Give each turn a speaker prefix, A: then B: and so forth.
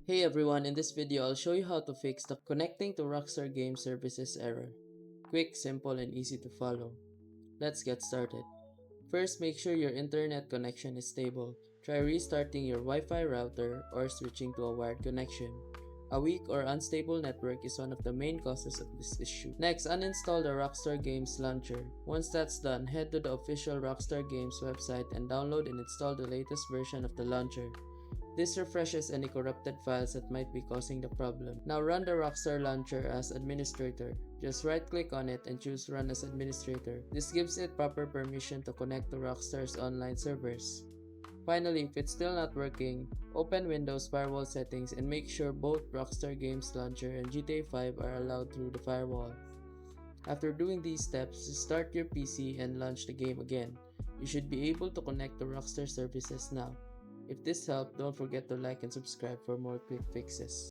A: Hey everyone, in this video I'll show you how to fix the connecting to Rockstar Game Services error. Quick, simple, and easy to follow. Let's get started. First, make sure your internet connection is stable. Try restarting your Wi-Fi router or switching to a wired connection. A weak or unstable network is one of the main causes of this issue. Next, uninstall the Rockstar Games launcher. Once that's done, head to the official Rockstar Games website and download and install the latest version of the launcher. This refreshes any corrupted files that might be causing the problem. Now run the Rockstar launcher as administrator. Just right click on it and choose run as administrator. This gives it proper permission to connect to Rockstar's online servers. Finally, if it's still not working, open Windows firewall settings and make sure both Rockstar Games Launcher and GTA 5 are allowed through the firewall. After doing these steps, start your PC and launch the game again. You should be able to connect to Rockstar services now. If this helped, don't forget to like and subscribe for more quick fixes.